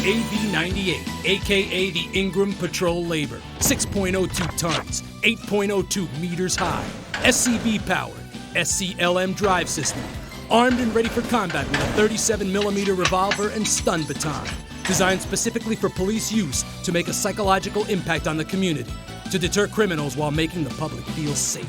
AV-98, aka the Ingram Patrol Labor. 6.02 tons, 8.02 meters high, SCB powered, SCLM drive system. Armed and ready for combat with a 37mm revolver and stun baton. Designed specifically for police use to make a psychological impact on the community, to deter criminals while making the public feel safe.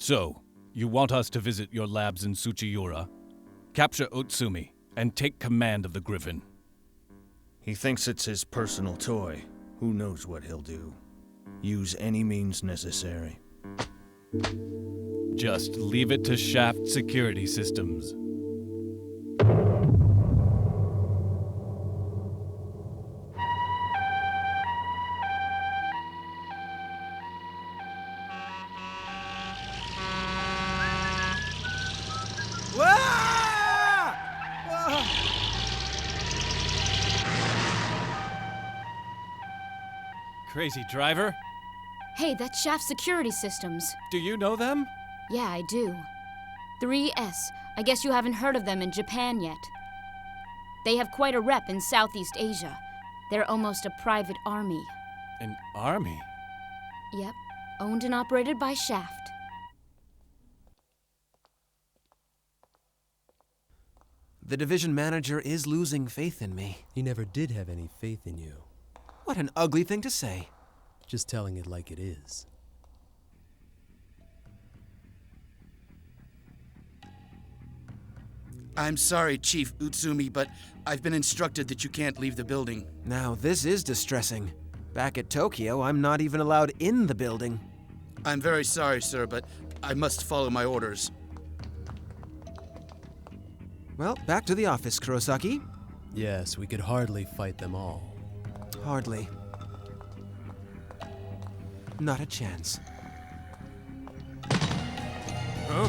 So, you want us to visit your labs in Tsuchiura, capture Utsumi, and take command of the Griffin. He thinks it's his personal toy. Who knows what he'll do? Use any means necessary. Just leave it to Shaft Security Systems. Crazy driver? Hey, that's Shaft Security Systems. Do you know them? Yeah, I do. 3S. I guess you haven't heard of them in Japan yet. They have quite a rep in Southeast Asia. They're almost a private army. An army? Yep. Owned and operated by Shaft. The division manager is losing faith in me. He never did have any faith in you. What an ugly thing to say. Just telling it like it is. I'm sorry, Chief Utsumi, but I've been instructed that you can't leave the building. Now, this is distressing. Back at Tokyo, I'm not even allowed in the building. I'm very sorry, sir, but I must follow my orders. Well, back to the office, Kurosaki. Yes, we could hardly fight them all. Hardly. Not a chance. Huh?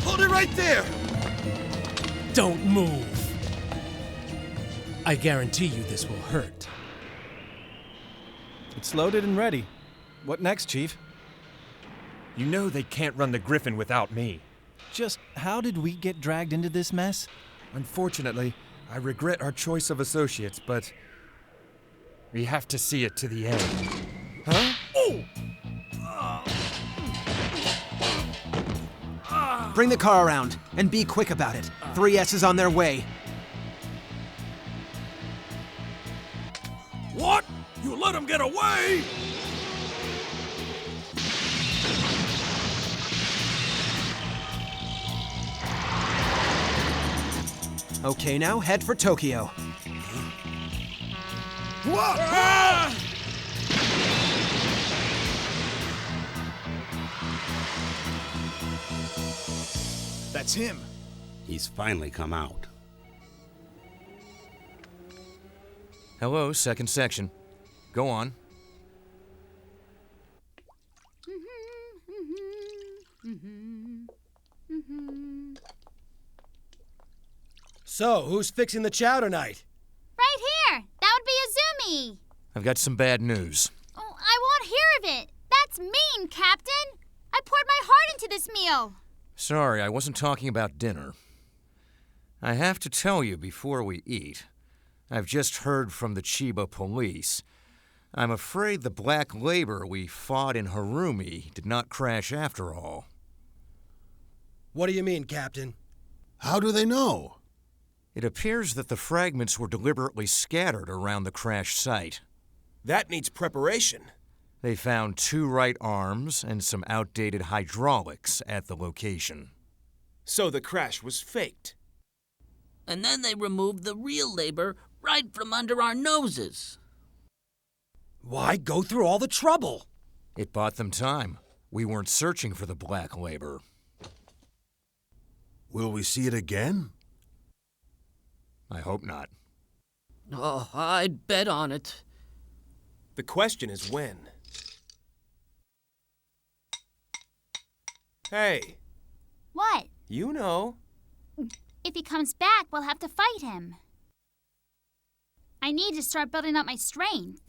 Hold it right there! Don't move. I guarantee you this will hurt. It's loaded and ready. What next, Chief? You know they can't run the Griffin without me. Just how did we get dragged into this mess? Unfortunately, I regret our choice of associates, but we have to see it to the end. Huh? Bring the car around, and be quick about it. 3S is on their way. What? You let him get away? Okay, now head for Tokyo. What? That's him. He's finally come out. Hello, second section. Go on. So, who's fixing the chow tonight? Right here! That would be Azumi! I've got some bad news. Oh, I won't hear of it! That's mean, Captain! I poured my heart into this meal! Sorry, I wasn't talking about dinner. I have to tell you before we eat, I've just heard from the Chiba police. I'm afraid the black labor we fought in Harumi did not crash after all. What do you mean, Captain? How do they know? It appears that the fragments were deliberately scattered around the crash site. That needs preparation. They found 2 right arms and some outdated hydraulics at the location. So the crash was faked. And then they removed the real labor right from under our noses. Why go through all the trouble? It bought them time. We weren't searching for the black labor. Will we see it again? I hope not. Oh, I'd bet on it. The question is when. Hey. What? You know. If he comes back, we'll have to fight him. I need to start building up my strength.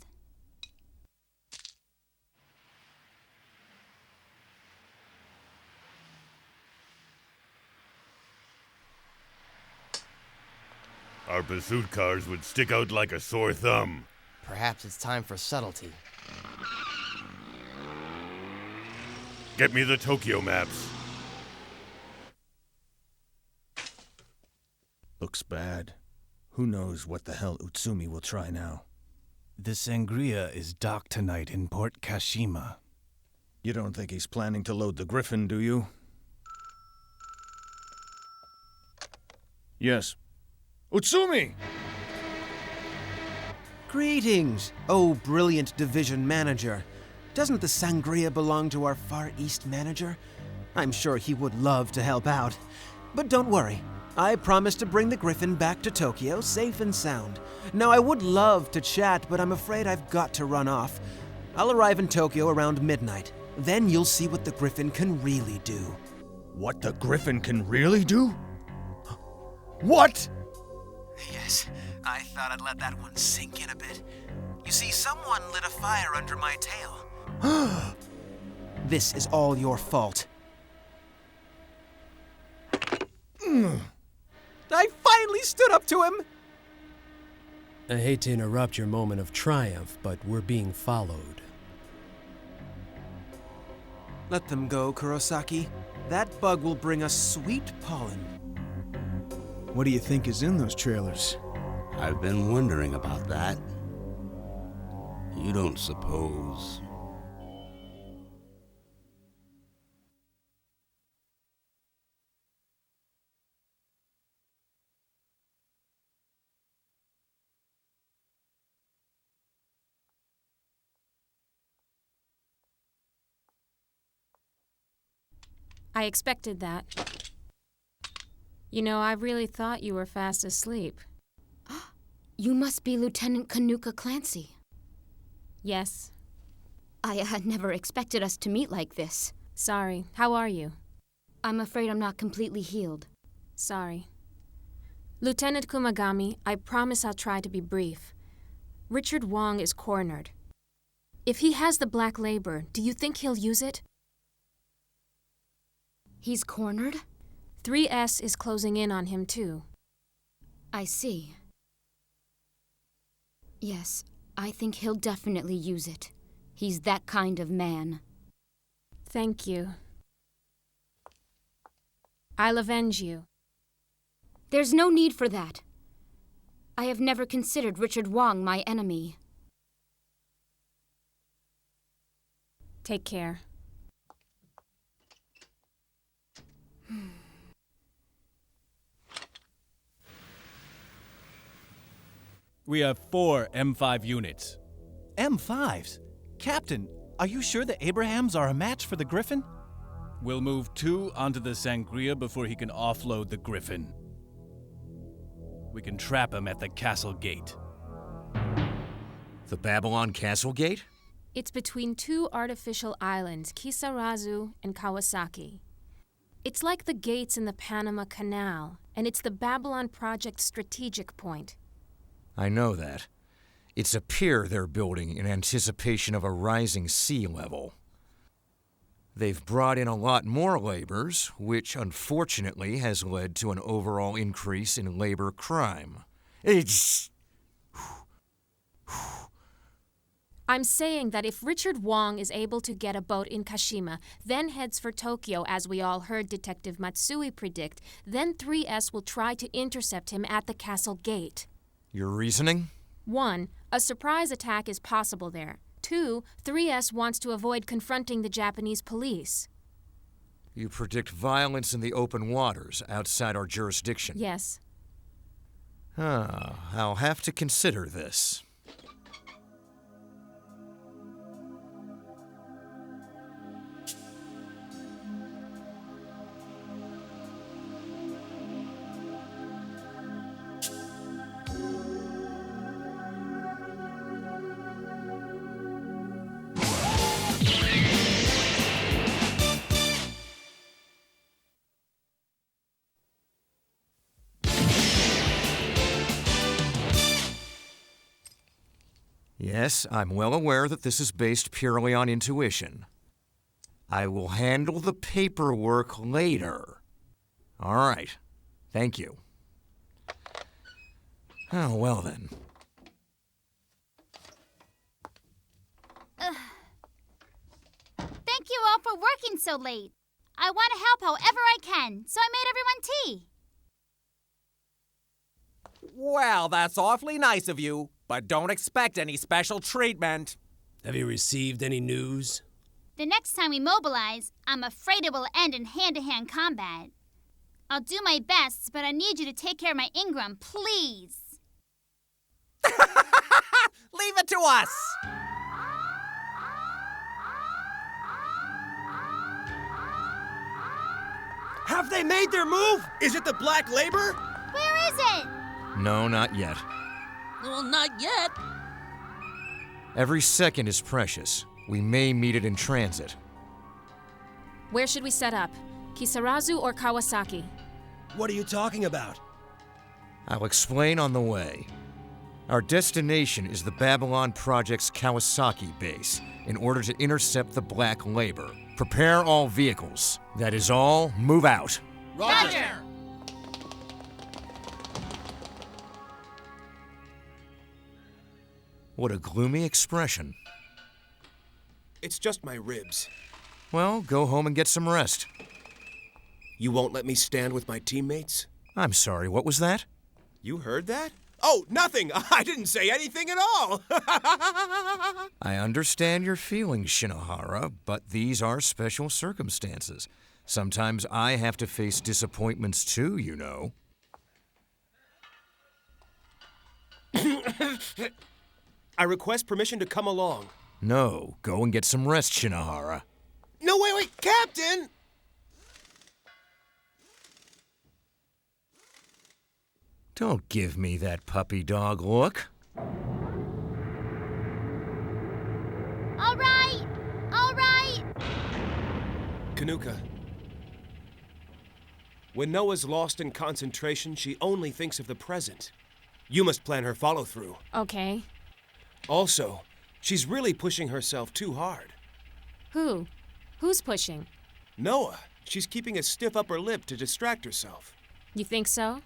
Our pursuit cars would stick out like a sore thumb. Perhaps it's time for subtlety. Get me the Tokyo maps. Looks bad. Who knows what the hell Utsumi will try now. The Sangria is docked tonight in Port Kashima. You don't think he's planning to load the Griffin, do you? Yes. Utsumi! Greetings, oh brilliant division manager. Doesn't the Sangria belong to our Far East manager? I'm sure he would love to help out. But don't worry, I promise to bring the Griffin back to Tokyo safe and sound. Now, I would love to chat, but I'm afraid I've got to run off. I'll arrive in Tokyo around midnight. Then you'll see what the Griffin can really do. What the Griffin can really do? What? Yes, I thought I'd let that one sink in a bit. You see, someone lit a fire under my tail. This is all your fault. I finally stood up to him! I hate to interrupt your moment of triumph, but we're being followed. Let them go, Kurosaki. That bug will bring us sweet pollen. What do you think is in those trailers? I've been wondering about that. You don't suppose... I expected that. You know, I really thought you were fast asleep. You must be Lieutenant Kanuka Clancy. Yes. I had never expected us to meet like this. Sorry. How are you? I'm afraid I'm not completely healed. Sorry. Lieutenant Kumagami, I promise I'll try to be brief. Richard Wong is cornered. If he has the black labor, do you think he'll use it? He's cornered? 3S is closing in on him, too. I see. Yes, I think he'll definitely use it. He's that kind of man. Thank you. I'll avenge you. There's no need for that. I have never considered Richard Wong my enemy. Take care. We have 4 M5 units. M5s? Captain, are you sure the Abrahams are a match for the Griffin? We'll move 2 onto the Sangria before he can offload the Griffin. We can trap him at the castle gate. The Babylon Castle Gate? It's between 2 artificial islands, Kisarazu and Kawasaki. It's like the gates in the Panama Canal, and it's the Babylon Project's strategic point. I know that. It's a pier they're building in anticipation of a rising sea level. They've brought in a lot more laborers, which unfortunately has led to an overall increase in labor crime. I'm saying that if Richard Wong is able to get a boat in Kashima, then heads for Tokyo, as we all heard Detective Matsui predict, then 3S will try to intercept him at the castle gate. Your reasoning? 1. A surprise attack is possible there. 2. 3S wants to avoid confronting the Japanese police. You predict violence in the open waters outside our jurisdiction. Yes. I'll have to consider this. Yes, I'm well aware that this is based purely on intuition. I will handle the paperwork later. All right. Thank you. Oh, well then. Thank you all for working so late. I want to help however I can, so I made everyone tea. Well, that's awfully nice of you, but don't expect any special treatment. Have you received any news? The next time we mobilize, I'm afraid it will end in hand-to-hand combat. I'll do my best, but I need you to take care of my Ingram, please. Leave it to us! Have they made their move? Is it the Black Labor? Where is it? No, not yet. Well, not yet. Every second is precious. We may meet it in transit. Where should we set up? Kisarazu or Kawasaki? What are you talking about? I'll explain on the way. Our destination is the Babylon Project's Kawasaki base in order to intercept the Black Labor. Prepare all vehicles. That is all. Move out. Roger! What a gloomy expression. It's just my ribs. Well, go home and get some rest. You won't let me stand with my teammates? I'm sorry, what was that? You heard that? Oh, nothing! I didn't say anything at all! I understand your feelings, Shinohara, but these are special circumstances. Sometimes I have to face disappointments too, you know. I request permission to come along. No, go and get some rest, Shinohara. No, wait, Captain! Don't give me that puppy dog look. All right! All right! Kanuka. When Noah's lost in concentration, she only thinks of the present. You must plan her follow-through. Okay. Also, she's really pushing herself too hard. Who? Who's pushing? Noah. She's keeping a stiff upper lip to distract herself. You think so?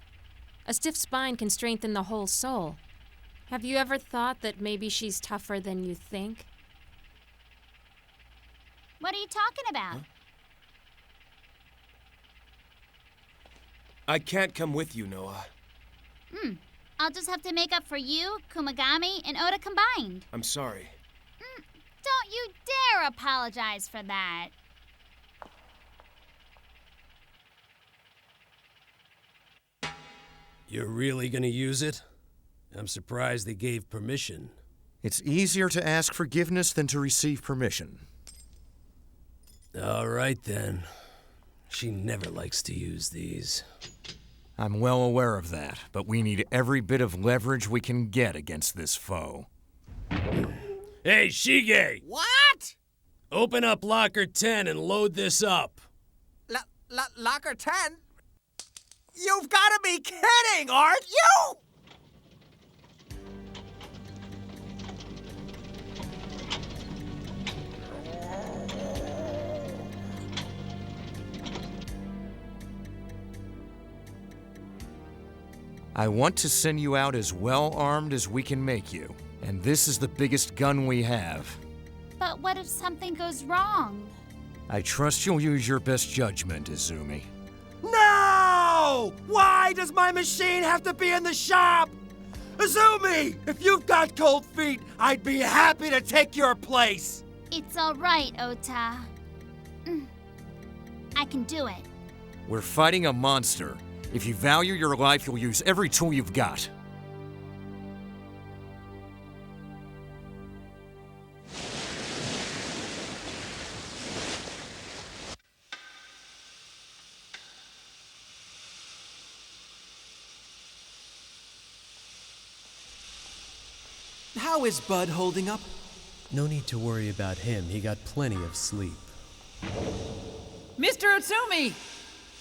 A stiff spine can strengthen the whole soul. Have you ever thought that maybe she's tougher than you think? What are you talking about? Huh? I can't come with you, Noah. I'll just have to make up for you, Kumagami, and Oda combined. I'm sorry. Don't you dare apologize for that. You're really gonna use it? I'm surprised they gave permission. It's easier to ask forgiveness than to receive permission. All right, then. She never likes to use these. I'm well aware of that, but we need every bit of leverage we can get against this foe. Hey, Shige! What? Open up locker 10 and load this up. Locker 10? You've got to be kidding, aren't you? I want to send you out as well armed as we can make you. And this is the biggest gun we have. But what if something goes wrong? I trust you'll use your best judgment, Izumi. No! Why does my machine have to be in the shop? Izumi, if you've got cold feet, I'd be happy to take your place. It's all right, Ota. I can do it. We're fighting a monster. If you value your life, you'll use every tool you've got. How is Bud holding up? No need to worry about him. He got plenty of sleep. Mr. Utsumi!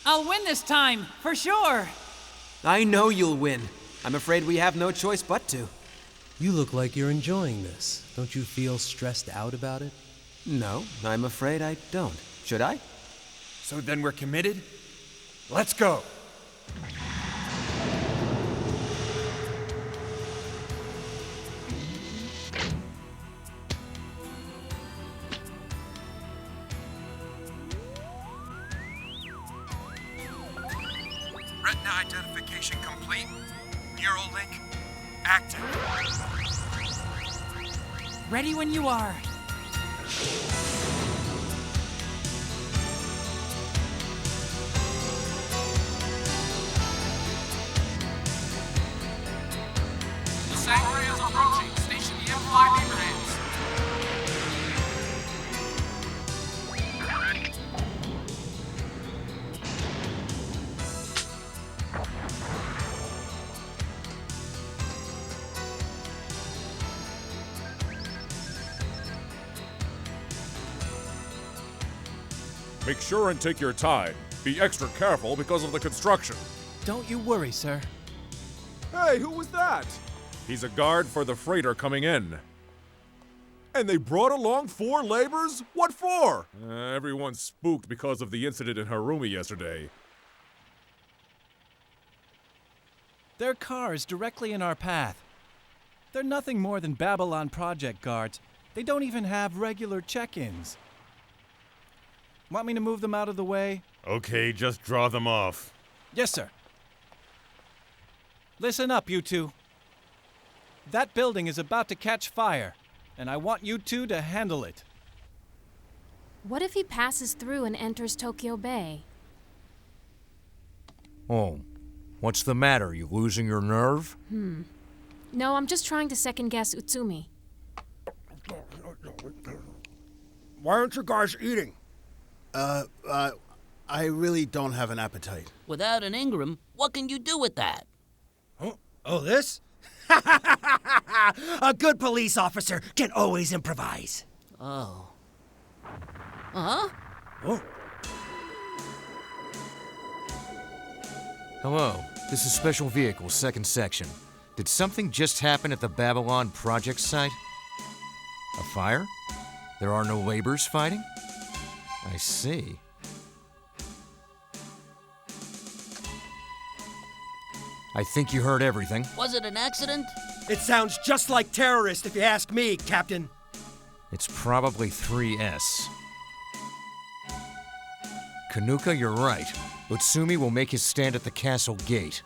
I'll win this time, for sure! I know you'll win. I'm afraid we have no choice but to. You look like you're enjoying this. Don't you feel stressed out about it? No, I'm afraid I don't. Should I? So then we're committed? Let's go! Retina identification complete. Neural link active. Ready when you are. The Sangria is approaching. Station the M5 Abrahams. Make sure and take your time. Be extra careful because of the construction. Don't you worry, sir. Hey, who was that? He's a guard for the freighter coming in. And they brought along 4 laborers? What for? Everyone's spooked because of the incident in Harumi yesterday. There are cars directly in our path. They're nothing more than Babylon project guards. They don't even have regular check-ins. Want me to move them out of the way? Okay, just draw them off. Yes, sir. Listen up, you two. That building is about to catch fire, and I want you two to handle it. What if he passes through and enters Tokyo Bay? Oh, what's the matter? You losing your nerve? No, I'm just trying to second-guess Utsumi. Why aren't you guys eating? I really don't have an appetite. Without an Ingram, what can you do with that? Oh, this? A good police officer can always improvise. Oh. Huh? Oh. Hello, this is Special Vehicles, 2nd Section. Did something just happen at the Babylon project site? A fire? There are no laborers fighting? I see. I think you heard everything. Was it an accident? It sounds just like terrorist if you ask me, Captain. It's probably 3S. Kanuka, you're right. Utsumi will make his stand at the castle gate.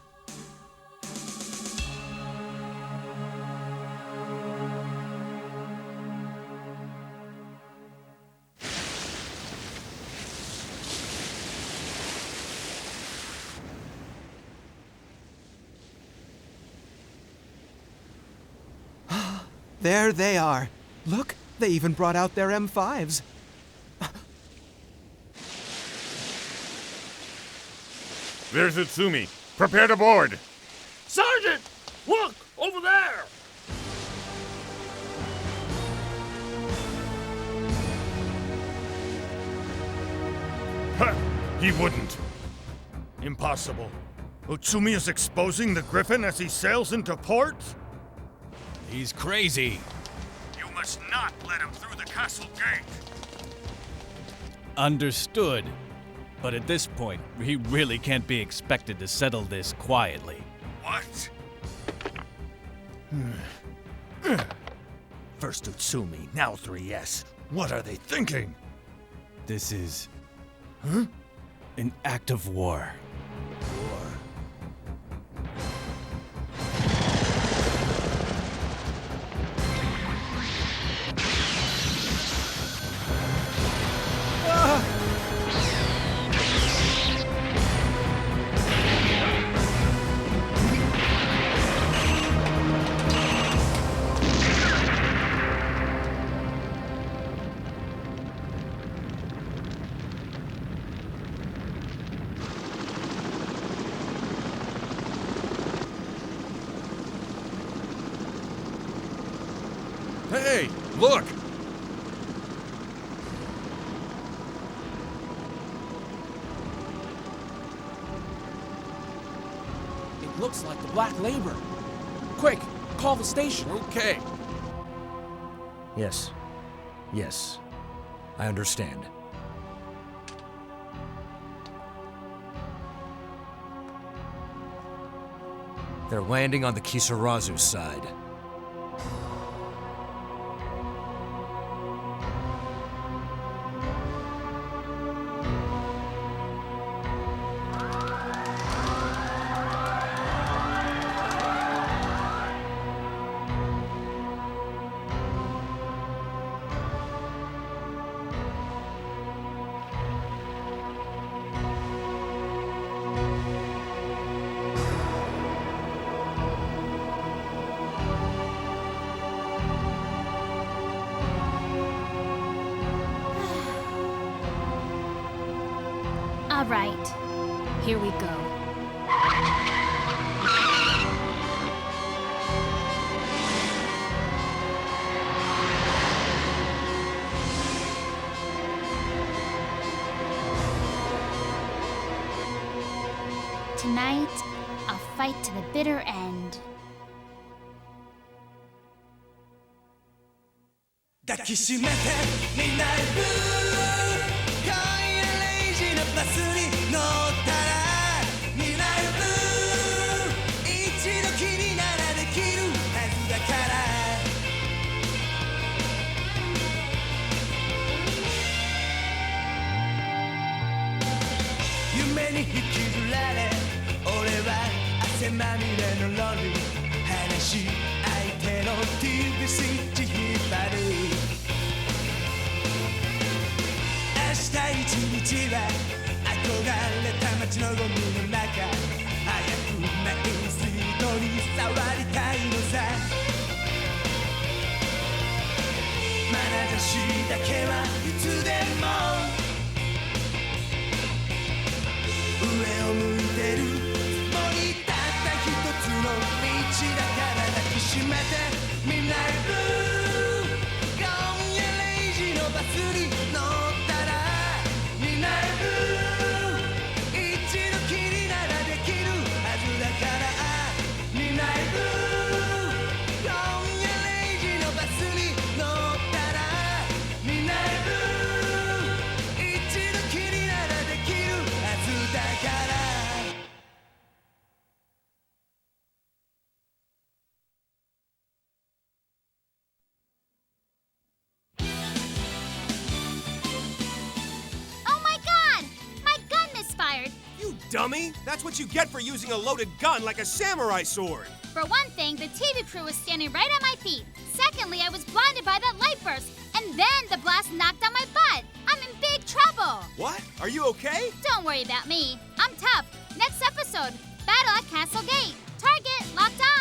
There they are. Look, they even brought out their M5s. There's Utsumi. Prepare to board. Sergeant! Look! Over there! He wouldn't. Impossible. Utsumi is exposing the Griffin as he sails into port? He's crazy. You must not let him through the castle gate. Understood. But at this point, he really can't be expected to settle this quietly. What? First Utsumi, now 3S. What are they thinking? This is... an act of war. Hey, look! It looks like the Black Labor. Quick, call the station. Okay. Yes. Yes. I understand. They're landing on the Kisarazu side. All right, here we go. Tonight, I'll fight to the bitter end. 抱きしめてみないブ今夜0時のバスに乗ったらみないブ一度きりならできるはずだから夢に引きずられ俺は汗まみれのロンリー話し相手の TBC 引っ張る明日一日は憧れた街のゴミの中早くメインストリートに触りたいのさ眼差しだけはいつでも上を向いてるもにたった一つの道だから抱きしめてみないブ今夜0時のバスに乗ったらみないブ一度きりならできるはずだからみないブ今夜0時のバスに乗ったらみないブ一度きりならできるはずだから Dummy! That's what you get for using a loaded gun like a samurai sword! For one thing, the TV crew was standing right at my feet. Secondly, I was blinded by that light burst. And then the blast knocked on my butt. I'm in big trouble. What? Are you okay? Don't worry about me. I'm tough. Next episode, Battle at Castle Gate. Target locked on.